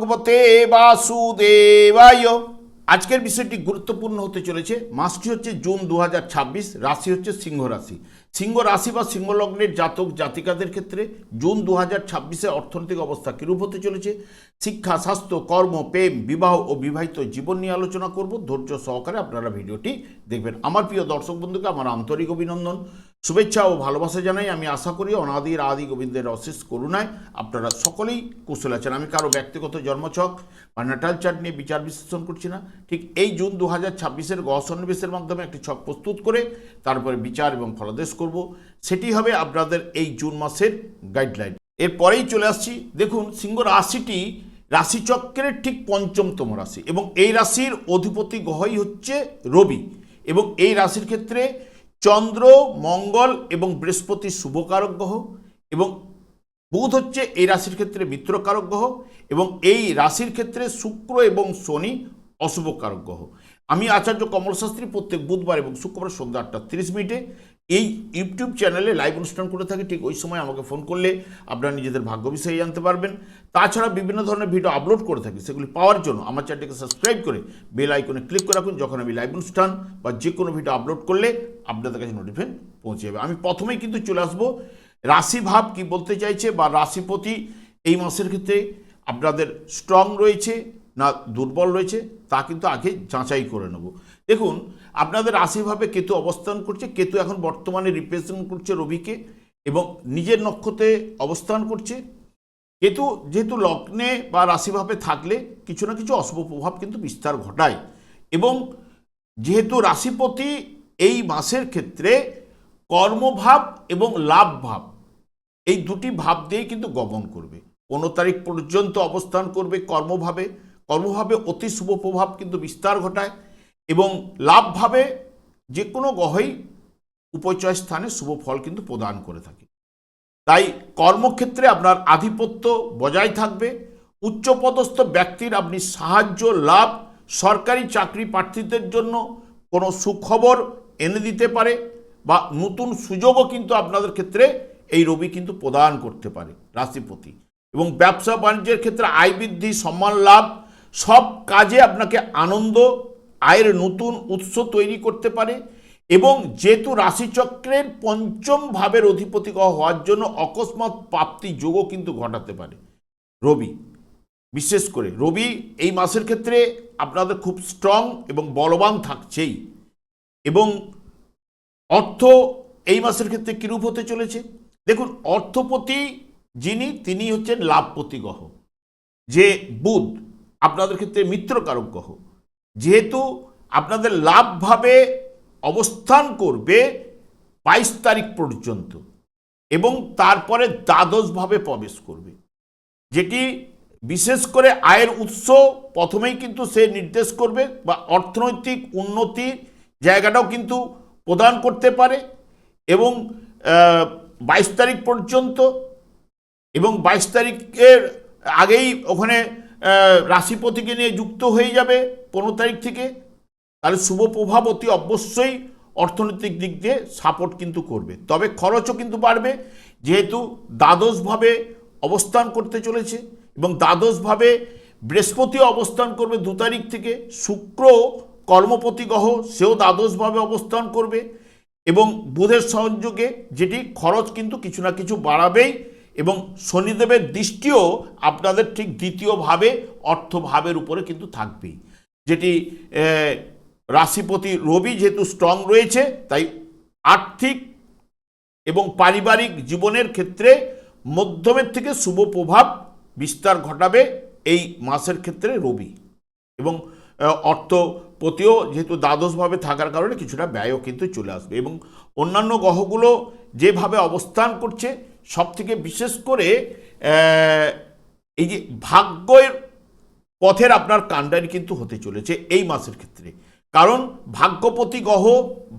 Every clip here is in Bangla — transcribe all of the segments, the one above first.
ভগবতে বাসুদেবায়। আজকের বিষয়টি গুরুত্বপূর্ণ হতে চলেছে। মাসটি হচ্ছে জুন 2026, রাশি হচ্ছে সিংহ রাশি। সিংহ রাশি বা সিংহ লগ্নের জাতক জাতিকাদের ক্ষেত্রে জুন 2026-এ অর্থনৈতিক অবস্থা কীরূপ হতে চলেছে, শিক্ষা, স্বাস্থ্য, কর্ম, প্রেম, বিবাহ ও বিবাহিত জীবন নিয়ে আলোচনা করব। ধৈর্য সহকারে আপনারা ভিডিওটি দেখবেন। আমার প্রিয় দর্শক বন্ধুকে আমার আন্তরিক অভিনন্দন, শুভেচ্ছা ও ভালোবাসা জানাই। আমি আশা করি অনাদির আদি গোবিন্দের অশেষ করুণায় আপনারা সকলেই কুশল আছেন। আমি কারো ব্যক্তিগত জন্মছক বা ন্যাটাল চার্ট নিয়ে বিচার বিশ্লেষণ করছি না। ঠিক এই জুন 2026-এর গ্রহ সন্নিবেশের মাধ্যমে একটি ছক প্রস্তুত করে তারপরে বিচার এবং ফলাদেশ করব। সেটি হবে আপনাদের এই জুন মাসের গাইডলাইন। এরপরেই চলে আসছি। দেখুন, সিংহ রাশিটি রাশিচক্রের ঠিক পঞ্চমতম রাশি এবং এই রাশির অধিপতি গ্রহই হচ্ছে রবি। এবং এই রাশির ক্ষেত্রে চন্দ্র, মঙ্গল এবং বৃহস্পতি শুভকারক গ্রহ এবং বুধ হচ্ছে এই রাশির ক্ষেত্রে মিত্রকারক গ্রহ এবং এই রাশির ক্ষেত্রে শুক্র এবং শনি অশুভকারক গ্রহ। আমি আচার্য কমল শাস্ত্রী প্রত্যেক বুধবার এবং শুক্রবার সন্ধ্যা 8:30 এই ইউটিউব চ্যানেলে লাইভ অনুষ্ঠান করে থাকি। ঠিক ওই সময় আমাকে ফোন করলে আপনারা নিজেদের ভাগ্য বিষয়ে জানতে পারবেন। তাছাড়া বিভিন্ন ধরনের ভিডিও আপলোড করে থাকি, সেগুলি পাওয়ার জন্য আমার চ্যানেলটিকে সাবস্ক্রাইব করে বেল আইকনে ক্লিক করে রাখুন। যখন আমি লাইভ অনুষ্ঠান বা যে কোনো ভিডিও আপলোড করলে আপনাদের কাছে নোটিফিকেশন পৌঁছে যাবে। আমি প্রথমেই কিন্তু চলে আসবো রাশিভাব কি বলতে চাইছে বা রাশিপতি এই মাসের ক্ষেত্রে আপনাদের স্ট্রং রয়েছে না দুর্বল রয়েছে তা কিন্তু আগে যাচাই করে নেব। দেখুন, আপনাদের রাশিভাবে কেতু অবস্থান করছে। কেতু এখন বর্তমানে রিপ্রেজেন্ট করছে রবিকে এবং নিজের নক্ষত্রে অবস্থান করছে। কেতু যেহেতু লগ্নে বা রাশিভাবে থাকলে কিছু না কিছু অশুভ প্রভাব কিন্তু বিস্তার ঘটায় এবং যেহেতু রাশিপতি এই মাসের ক্ষেত্রে কর্মভাব এবং লাভ ভাব এই দুটি ভাব দিয়েই কিন্তু গমন করবে। 15 তারিখ পর্যন্ত অবস্থান করবে কর্মভাবে। কর্মভাবে অতি শুভ প্রভাব কিন্তু বিস্তার ঘটায় এবং লাভভাবে যে কোনো গ্রহই উপচয় স্থানে শুভ ফল কিন্তু প্রদান করে থাকে। তাই কর্মক্ষেত্রে আপনার আধিপত্য বজায় থাকবে। উচ্চপদস্থ ব্যক্তির আপনি সাহায্য লাভ, সরকারি চাকরি প্রার্থীদের জন্য কোনো সুখবর এনে দিতে পারে বা নতুন সুযোগও কিন্তু আপনাদের ক্ষেত্রে এই রবি কিন্তু প্রদান করতে পারে রাশিপতি। এবং ব্যবসা বাণিজ্যের ক্ষেত্রে আয় বৃদ্ধি, সম্মান লাভ, সব কাজে আপনাকে আনন্দ, আয়ের নতুন উৎস তৈরি করতে পারে। এবং যেহেতু রাশিচক্রের পঞ্চম ভাবের অধিপতি গ্রহ হওয়ার জন্য অকস্মাৎ প্রাপ্তি যোগও কিন্তু ঘটাতে পারে রবি। বিশেষ করে রবি এই মাসের ক্ষেত্রে আপনাদের খুব স্ট্রং এবং বলবান থাকছেই। এবং অর্থ এই মাসের ক্ষেত্রে কিরূপ হতে চলেছে দেখুন, অর্থপতি যিনি তিনি হচ্ছেন লাভপতি গ্রহ, যে বুধ আপনাদের ক্ষেত্রে মিত্রকারক গ্রহ। যেহেতু আপনাদের লাভভাবে অবস্থান করবে 22 তারিখ পর্যন্ত এবং তারপরে দ্বাদশভাবে প্রবেশ করবে, যেটি বিশেষ করে আয়ের উৎস প্রথমেই কিন্তু সে নির্দেশ করবে বা অর্থনৈতিক উন্নতির জায়গাটাও কিন্তু প্রদান করতে পারে। এবং 22 তারিখ পর্যন্ত এবং 22 তারিখের আগেই ওখানে রাশিপতিকে নিয়ে যুক্ত হয়ে যাবে 15 তারিখ থেকে। তাহলে শুভ প্রভাব অতি অবশ্যই অর্থনৈতিক দিক দিয়ে সাপোর্ট কিন্তু করবে। তবে খরচও কিন্তু বাড়বে, যেহেতু দ্বাদশভাবে অবস্থান করতে চলেছে এবং দ্বাদশভাবে বৃহস্পতিও অবস্থান করবে 2 তারিখ থেকে। শুক্র কর্মপতি গ্রহ, সেও দ্বাদশভাবে অবস্থান করবে এবং বুধের সংযোগে, যেটি খরচ কিন্তু কিছু না কিছু বাড়াবেই। এবং শনিদেবের দৃষ্টিও আপনাদের ঠিক দ্বিতীয়ভাবে অর্থভাবের উপরে কিন্তু থাকবেই, যেটি রাশিপতি রবি যেহেতু স্ট্রং রয়েছে, তাই আর্থিক এবং পারিবারিক জীবনের ক্ষেত্রে মধ্যমের থেকে শুভ প্রভাব বিস্তার ঘটাবে এই মাসের ক্ষেত্রে রবি। এবং অর্থপতিও যেহেতু দ্বাদশভাবে থাকার কারণে কিছুটা ব্যয়ও কিন্তু চলে আসবে। এবং অন্যান্য গ্রহগুলো যেভাবে অবস্থান করছে, সব থেকে বিশেষ করে এই যে ভাগ্যের পথের আপনার কাণ্ডারি কিন্তু হতে চলেছে এই মাসের ক্ষেত্রে। কারণ ভাগ্যপতি গ্রহ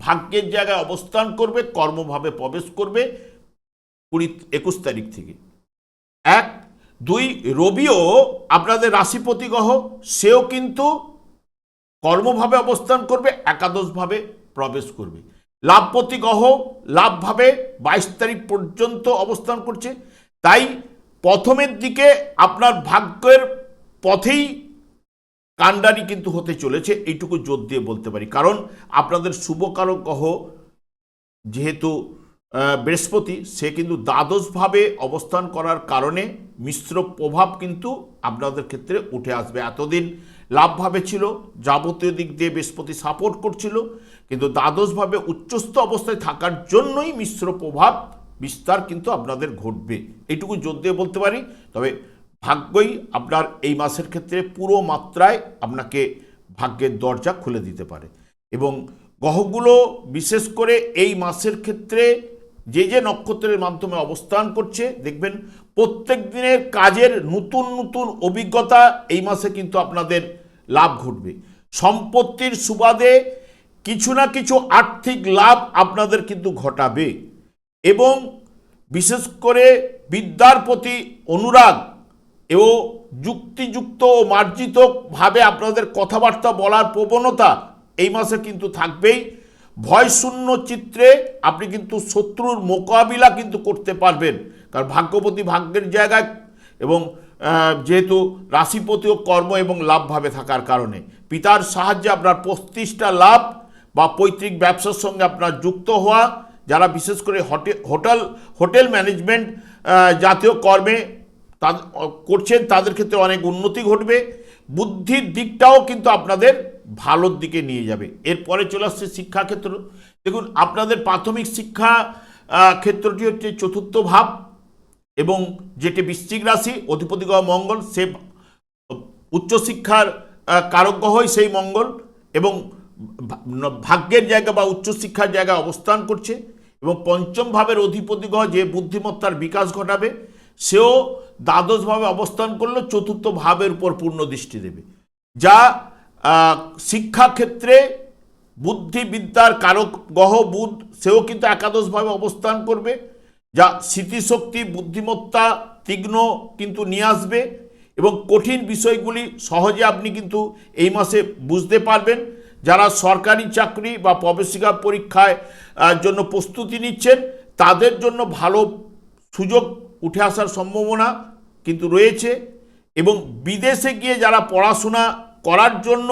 ভাগ্যের জায়গায় অবস্থান করবে, কর্মভাবে প্রবেশ করবে 21 তারিখ থেকে। 1, 2 রবিও আপনাদের রাশিপতি গ্রহ, সেও কিন্তু কর্মভাবে অবস্থান করবে, একাদশভাবে প্রবেশ করবে। লাভপতি গ্রহ লাভভাবে 22 তারিখ পর্যন্ত অবস্থান করছে। তাই প্রথমের দিকে আপনার ভাগ্যের পথেই কাণ্ডারি কিন্তু হতে চলেছে, এইটুকু জোর দিয়ে বলতে পারি। কারণ আপনাদের শুভকারক গ্রহ যেহেতু বৃহস্পতি, সে কিন্তু দ্বাদশভাবে অবস্থান করার কারণে মিশ্র প্রভাব কিন্তু আপনাদের ক্ষেত্রে উঠে আসবে। এতদিন লাভভাবে ছিল, যাবতীয় দিক দিয়ে বৃহস্পতি সাপোর্ট করছিল, কিন্তু দ্বাদশভাবে উচ্চস্থ অবস্থায় থাকার জন্যই মিশ্র প্রভাব বিস্তার কিন্তু আপনাদের ঘটবে, এইটুকু জোর দিয়ে বলতে পারি। তবে ভাগ্যই আপনার এই মাসের ক্ষেত্রে পুরো মাত্রায় আপনাকে ভাগ্যের দরজা খুলে দিতে পারে। এবং গ্রহগুলো বিশেষ করে এই মাসের ক্ষেত্রে যে যে নক্ষত্রের মাধ্যমে অবস্থান করছে, দেখবেন প্রত্যেক দিনের কাজের নতুন নতুন অভিজ্ঞতা এই মাসে কিন্তু আপনাদের লাভ ঘটবে। সম্পত্তির সুবাদে কিছু না কিছু আর্থিক লাভ আপনাদের কিন্তু ঘটাবে। এবং বিশেষ করে বিদ্যার প্রতি অনুরাগ ও যুক্তিযুক্ত ও মার্জিতভাবে আপনাদের কথাবার্তা বলার প্রবণতা এই মাসে কিন্তু থাকবেই। ভয়শূন্য চিত্রে আপনি কিন্তু শত্রুর মোকাবিলা কিন্তু করতে পারবেন, কারণ ভাগ্যপতি ভাগ্যের জায়গায় এবং যেহেতু রাশিপতি ও কর্ম এবং লাভভাবে থাকার কারণে পিতার সাহায্যে আপনার 25টা লাভ বা পৈতৃক ব্যবসার সঙ্গে আপনার যুক্ত হওয়া, যারা বিশেষ করে হোটেল ম্যানেজমেন্ট জাতীয় কর্মে করছেন তাদের ক্ষেত্রে অনেক উন্নতি ঘটবে। বুদ্ধির দিকটাও কিন্তু আপনাদের ভালোর দিকে নিয়ে যাবে। এরপরে চলে আসছে শিক্ষাক্ষেত্র। দেখুন আপনাদের প্রাথমিক শিক্ষা ক্ষেত্রটি হচ্ছে চতুর্থ ভাব, এবং যেটি বৃশ্চিক রাশি, অধিপতি গ্রহ মঙ্গল, সে উচ্চশিক্ষার কারক গ্রহই সেই মঙ্গল, এবং ভাগ্যের জায়গা বা উচ্চশিক্ষার জায়গায় অবস্থান করছে। এবং পঞ্চম ভাবের অধিপতি গ্রহ যে বুদ্ধিমত্তার বিকাশ ঘটাবে, সেও দ্বাদশভাবে অবস্থান করলে চতুর্থ ভাবের উপর পূর্ণ দৃষ্টি দেবে, যা শিক্ষাক্ষেত্রে বুদ্ধিবিদ্যার কারক গ্রহ বুধ, সেও কিন্তু একাদশভাবে অবস্থান করবে, যা স্মৃতিশক্তি বুদ্ধিমত্তা তীক্ষ্ণ কিন্তু নিয়ে আসবে। এবং কঠিন বিষয়গুলি সহজে আপনি কিন্তু এই মাসে বুঝতে পারবেন। যারা সরকারি চাকরি বা প্রবেশিকা পরীক্ষায় জন্য প্রস্তুতি নিচ্ছেন, তাদের জন্য ভালো সুযোগ উঠে আসার সম্ভাবনা কিন্তু রয়েছে। এবং বিদেশে গিয়ে যারা পড়াশোনা করার জন্য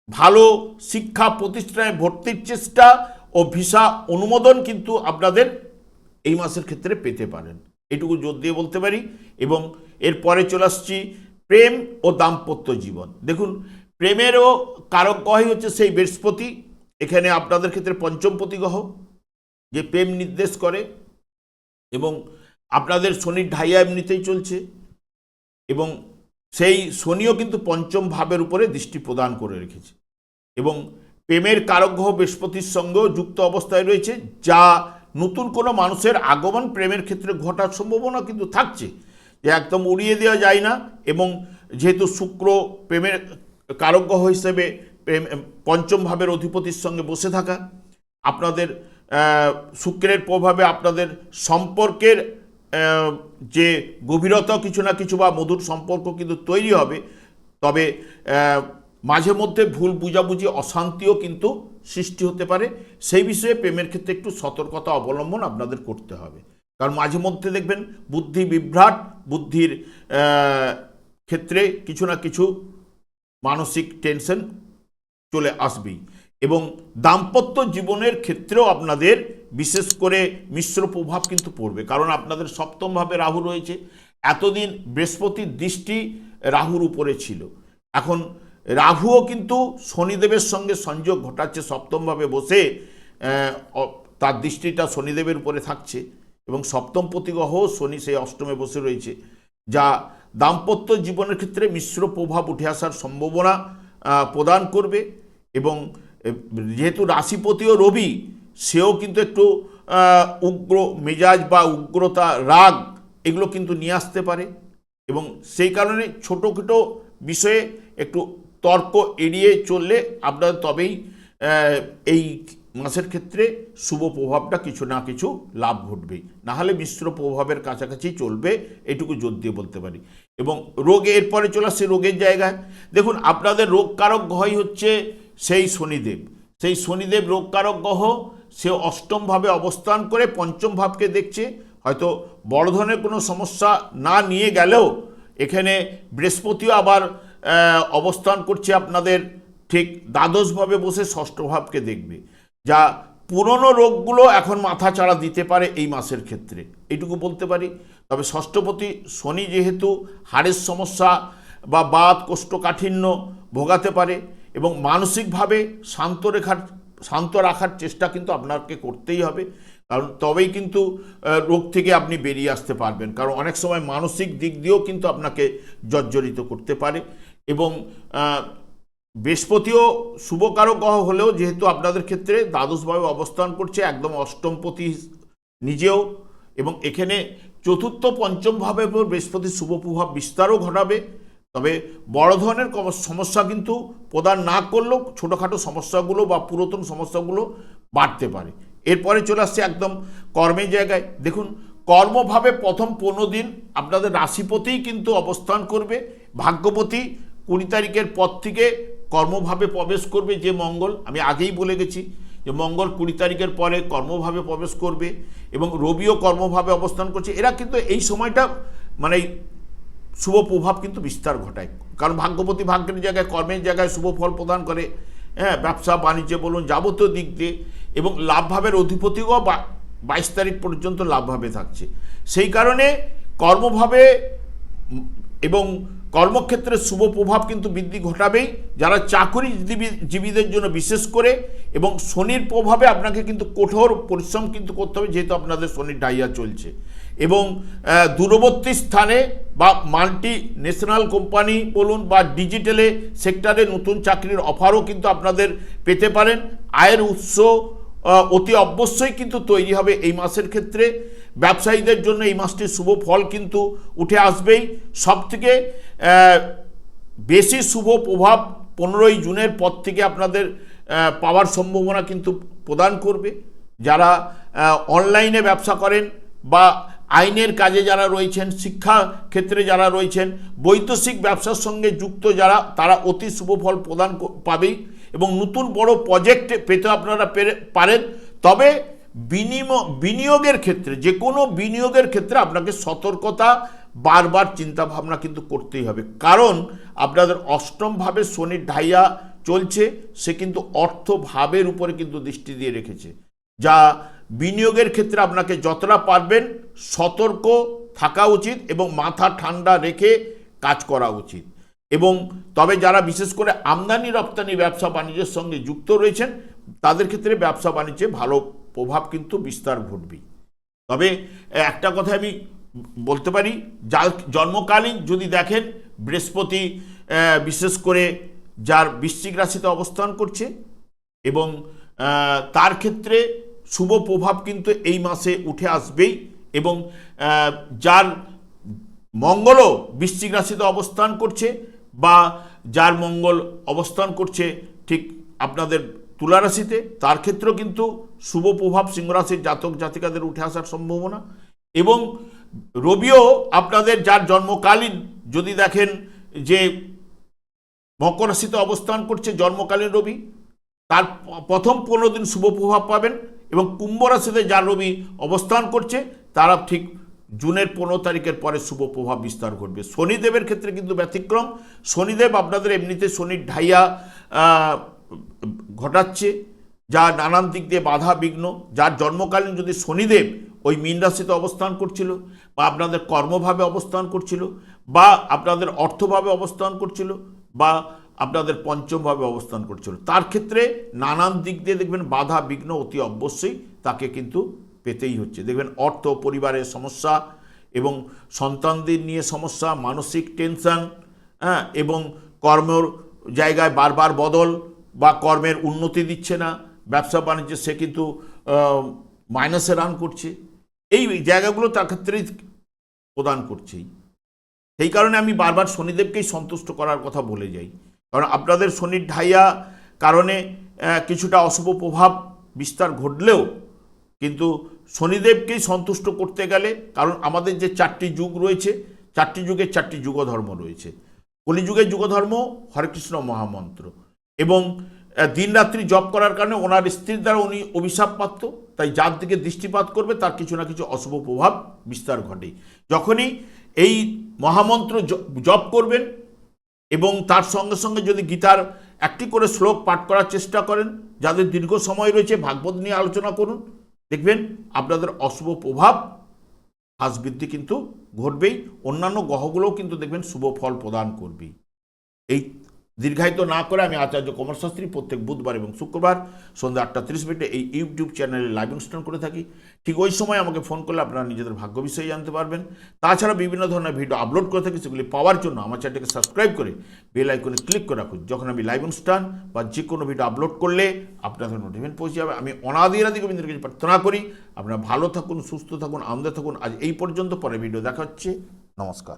ভালো শিক্ষা প্রতিষ্ঠানে ভর্তির চেষ্টা ও ভিসা অনুমোদন কিন্তু আপনাদের এই মাসের ক্ষেত্রে পেতে পারেন, এটুকু জোর দিয়ে বলতে পারি। এবং এরপরে চলে আসছি প্রেম ও দাম্পত্য জীবন। দেখুন প্রেমেরও কারক গ্রহই হচ্ছে সেই বৃহস্পতি, এখানে আপনাদের ক্ষেত্রে পঞ্চমপতি গ্রহ, যে প্রেম নির্দেশ করে। এবং আপনাদের শনির ঢাইয়া এমনিতেই চলছে, এবং সেই শনিও কিন্তু পঞ্চম ভাবের উপরে দৃষ্টি প্রদান করে রেখেছে। এবং প্রেমের কারক গ্রহ বৃহস্পতির সঙ্গেও যুক্ত অবস্থায় রয়েছে, যা নতুন কোনো মানুষের আগমন প্রেমের ক্ষেত্রে ঘটার সম্ভাবনা কিন্তু থাকছে, যে একদম উড়িয়ে দেওয়া যায় না। এবং যেহেতু শুক্র প্রেমের কারক গ্রহ হিসেবে পঞ্চম ভাবের অধিপতির সঙ্গে বসে থাকা, আপনাদের শুক্রের প্রভাবে আপনাদের সম্পর্কের যে গভীরতা কিছু না কিছু বা মধুর সম্পর্ক কিন্তু তৈরি হবে। তবে মাঝে মধ্যে ভুল বুঝাবুঝি অশান্তিও কিন্তু সৃষ্টি হতে পারে, সেই বিষয়ে প্রেমের ক্ষেত্রে একটু সতর্কতা অবলম্বন আপনাদের করতে হবে। কারণ মাঝে মধ্যে দেখবেন বুদ্ধি বিভ্রাট, বুদ্ধির ক্ষেত্রে কিছু না কিছু মানসিক টেনশন চলে আসবেই। এবং দাম্পত্য জীবনের ক্ষেত্রেও আপনাদের বিশেষ করে মিশ্র প্রভাব কিন্তু পড়বে, কারণ আপনাদের সপ্তমভাবে রাহু রয়েছে। এতদিন বৃহস্পতির দৃষ্টি রাহুর উপরে ছিল, এখন রাহুও কিন্তু শনিদেবের সঙ্গে সংযোগ ঘটাচ্ছে, সপ্তমভাবে বসে তার দৃষ্টিটা শনিদেবের উপরে থাকছে, এবং সপ্তমপতি গ্রহ শনি সেই অষ্টমে বসে রয়েছে, যা দাম্পত্য জীবনের ক্ষেত্রে মিশ্র প্রভাব উঠে আসার সম্ভাবনা প্রদান করবে। এবং যেহেতু রাশিপতিও রবি, সেও কিন্তু একটু উগ্র মেজাজ বা উগ্রতা রাগ এগুলো কিন্তু নিয়ে আসতে পারে, এবং সেই কারণে ছোটোখাটো বিষয়ে একটু তর্ক এড়িয়ে চললে আপনার তবেই এই মাসের ক্ষেত্রে শুভ প্রভাবটা কিছু না কিছু লাভ ঘটবেই, নাহলে মিশ্র প্রভাবের কাছাকাছি চলবে, এটুকু জোর দিয়ে বলতে পারি। এবং রোগে এরপরে চলে আসছে রোগের জায়গায়। দেখুন আপনাদের রোগকারক গ্রহই হচ্ছে সেই শনিদেব, সেই শনিদেব রোগকারক গ্রহ, সে অষ্টমভাবে অবস্থান করে পঞ্চম ভাবকে দেখছে। হয়তো বড় ধরনের কোনো সমস্যা না নিয়ে গেলেও এখানে বৃহস্পতিও আবার অবস্থান করছে আপনাদের ঠিক দ্বাদশভাবে বসে ষষ্ঠ ভাবকে দেখবে, যা পুরনো রোগগুলো এখন মাথাচাড়া দিতে পারে এই মাসের ক্ষেত্রে, এইটুকু বলতে পারি। তবে ষষ্ঠপতি শনি যেহেতু হাড়ের সমস্যা বা বাত কোষ্ঠকাঠিন্য ভোগাতে পারে, এবং মানসিকভাবে শান্ত রাখার চেষ্টা কিন্তু আপনাকে করতেই হবে, কারণ তবেই কিন্তু রোগ থেকে আপনি বেরিয়ে আসতে পারবেন। কারণ অনেক সময় মানসিক দিক দিয়েও কিন্তু আপনাকে জর্জরিত করতে পারে। এবং বৃহস্পতিও শুভকারক গ্রহ হলেও যেহেতু আপনাদের ক্ষেত্রে দ্বাদশভাবে অবস্থান করছে, একদম অষ্টমপতি নিজেও, এবং এখানে চতুর্থ পঞ্চম ভাবে বৃহস্পতি শুভ প্রভাব বিস্তারও ঘটাবে। তবে বড় ধরনের সমস্যা কিন্তু প্রদান না করলেও ছোটোখাটো সমস্যাগুলো বা পুরাতন সমস্যাগুলো বাড়তে পারে। এরপরে চলে আসছে একদম কর্মের জায়গায়। দেখুন, কর্মভাবে প্রথম 15 দিন আপনাদের রাশিপতিই কিন্তু অবস্থান করবে। ভাগ্যপতি 20 তারিখের পর থেকে কর্মভাবে প্রবেশ করবে, যে মঙ্গল, আমি আগেই বলে গেছি যে মঙ্গল 20 তারিখের পরে কর্মভাবে প্রবেশ করবে, এবং রবিও কর্মভাবে অবস্থান করছে। এরা কিন্তু এই সময়টা মানে শুভ প্রভাব কিন্তু বিস্তার ঘটায়, কারণ ভাগ্যপতি ভাগ্যের জায়গায় কর্মের জায়গায় শুভ ফল প্রদান করে। হ্যাঁ, ব্যবসা বাণিজ্যে বলুন, যাবতীয় দিক দিয়ে, এবং লাভভাবের অধিপতিও 22 তারিখ পর্যন্ত লাভভাবে থাকছে। সেই কারণে কর্মভাবে এবং কর্মক্ষেত্রে শুভ প্রভাব কিন্তু বৃদ্ধি ঘটাবেই, যারা চাকরিজীবীদের জন্য বিশেষ করে। এবং শনির প্রভাবে আপনাকে কিন্তু কঠোর পরিশ্রম কিন্তু করতে হবে, যেহেতু আপনাদের শনির ডাইয়া চলছে। এবং দূরবর্তী স্থানে বা মাল্টি ন্যাশনাল কোম্পানি বলুন বা ডিজিটালে সেক্টরে নতুন চাকরির অফারও কিন্তু আপনাদের পেতে পারেন। আয়ের উৎস অতি অবশ্যই কিন্তু তৈরি হবে এই মাসের ক্ষেত্রে। ব্যবসায়ীদের জন্য এই মাসটির শুভ ফল কিন্তু উঠে আসবেই। সবথেকে বেশি শুভ প্রভাব 15ই জুনের পর থেকে আপনাদের পাওয়ার সম্ভাবনা কিন্তু প্রদান করবে। যারা অনলাইনে ব্যবসা করেন বা আইনের কাজে যারা রয়েছেন, শিক্ষা ক্ষেত্রে যারা রয়েছেন, বৈদেশিক ব্যবসার সঙ্গে যুক্ত যারা, তারা অতি শুভ ফল প্রদান পাবেই। এবং নতুন বড় প্রজেক্ট পেতে আপনারা পারেন। তবে বিনিয়োগের ক্ষেত্রে, যে কোনো বিনিয়োগের ক্ষেত্রে আপনাকে সতর্কতা, বারবার চিন্তা ভাবনা কিন্তু করতেই হবে, কারণ আপনাদের অষ্টমভাবে শনির ঢাইয়া চলছে, সে কিন্তু অর্থভাবের উপরে কিন্তু দৃষ্টি দিয়ে রেখেছে, যা বিনিয়োগের ক্ষেত্রে আপনাকে যতটা পারবেন সতর্ক থাকা উচিত এবং মাথা ঠান্ডা রেখে কাজ করা উচিত। এবং তবে যারা বিশেষ করে আমদানি রপ্তানি ব্যবসা বাণিজ্যের সঙ্গে যুক্ত রয়েছেন, তাদের ক্ষেত্রে ব্যবসা বাণিজ্যে ভালো প্রভাব কিন্তু বিস্তার ঘটবে। তবে একটা কথা আমি বলতে পারি, জন্মকালীন যদি দেখেন, বৃহস্পতি বিশেষ করে যার বৃশ্চিক রাশিতে অবস্থান করছে, এবং তার ক্ষেত্রে শুভ প্রভাব কিন্তু এই মাসে উঠে আসবেই। এবং যার মঙ্গলও বৃশ্চিক রাশিতে অবস্থান করছে, বা যার মঙ্গল অবস্থান করছে ঠিক আপনাদের তুলা রাশিতে, তার ক্ষেত্রেও কিন্তু শুভ প্রভাব সিংহ রাশির জাতক জাতিকাদের উঠে আসার সম্ভাবনা। এবং রবিও আপনাদের যার জন্মকালীন যদি দেখেন যে মকর রাশিতে অবস্থান করছে, জন্মকালীন রবি, তার প্রথম 15 দিন শুভ প্রভাব পাবেন। এবং কুম্ভ রাশিতে যার রবি অবস্থান করছে, তারা ঠিক জুনের 15 তারিখের পরে শুভ প্রভাব বিস্তার ঘটবে। শনিদেবের ক্ষেত্রে কিন্তু ব্যতিক্রম। শনিদেব আপনাদের এমনিতে শনির ঢাইয়া ঘটাচ্ছে, যা নানান দিক দিয়ে বাধা বিঘ্ন। যার জন্মকালীন যদি শনিদেব ওই মীন রাশিতে অবস্থান করছিল, বা আপনাদের কর্মভাবে অবস্থান করছিল, বা আপনাদের অর্থভাবে অবস্থান করছিল, বা আপনাদের পঞ্চমভাবে অবস্থান করছিল, তার ক্ষেত্রে নানান দিক দিয়ে দেখবেন বাধা বিঘ্ন অতি অবশ্যই তাকে কিন্তু পেতেই হচ্ছে। দেখবেন অর্থ, পরিবারের সমস্যা, এবং সন্তানদের নিয়ে সমস্যা, মানসিক টেনশন, হ্যাঁ, এবং কর্মের জায়গায় বারবার বদল, বা কর্মের উন্নতি দিচ্ছে না, ব্যবসা বাণিজ্যে সে কিন্তু মাইনাসে রান করছে, এই জায়গাগুলো তার ক্ষেত্রেই প্রদান করছেই। সেই কারণে আমি বারবার শনিদেবকেই সন্তুষ্ট করার কথা বলে যাই, কারণ আপনাদের শনির ঢাইয়া কারণে কিছুটা অশুভ প্রভাব বিস্তার ঘটলেও কিন্তু শনিদেবকেই সন্তুষ্ট করতে গেলে, কারণ আমাদের যে 4টি যুগ রয়েছে, 4টি যুগের 4টি যুগধর্ম রয়েছে। কলিযুগের যুগধর্ম হরেকৃষ্ণ মহামন্ত্র, এবং দিনরাত্রি জপ করার কারণে ওনার স্ত্রীর দ্বারা উনি অভিশাপপ্রাপ্ত, তাই যার দিকে দৃষ্টিপাত করবে তার কিছু না কিছু অশুভ প্রভাব বিস্তার ঘটে। যখনই এই মহামন্ত্র জপ করবেন এবং তার সঙ্গে সঙ্গে যদি গীতার একটি করে শ্লোক পাঠ করার চেষ্টা করেন, যাদের দীর্ঘ সময় রয়েছে ভাগবত নিয়ে আলোচনা করুন, দেখবেন আপনাদের অশুভ প্রভাব হ্রাস বৃদ্ধি কিন্তু ঘটবেই। অন্যান্য গ্রহগুলোও কিন্তু দেখবেন শুভ ফল প্রদান করবেই। এই দীর্ঘায়িত না করে আমি আচার্য কমল শাস্ত্রী প্রত্যেক বুধবার এবং শুক্রবার সন্ধ্যা 8:30 এই ইউটিউব চ্যানেলে লাইভ অনুষ্ঠান করে থাকি। ঠিক ওই সময় আমাকে ফোন করলে আপনারা নিজেদের ভাগ্য বিষয়ে জানতে পারবেন। তাছাড়া বিভিন্ন ধরনের ভিডিও আপলোড করে থাকি, সেগুলি পাওয়ার জন্য আমার চ্যানেলটাকে সাবস্ক্রাইব করে বেল আইকনে ক্লিক করে রাখুন। যখন আমি লাইভ অনুষ্ঠান বা যে কোনো ভিডিও আপলোড করলে আপনাদের নোটিফিকেশন পৌঁছে যাবে। আমি অনাদি গোবিন্দের কাছে প্রার্থনা করি আপনারা ভালো থাকুন, সুস্থ থাকুন, আনন্দে থাকুন। আজ এই পর্যন্ত, পরে ভিডিও দেখা হচ্ছে। নমস্কার।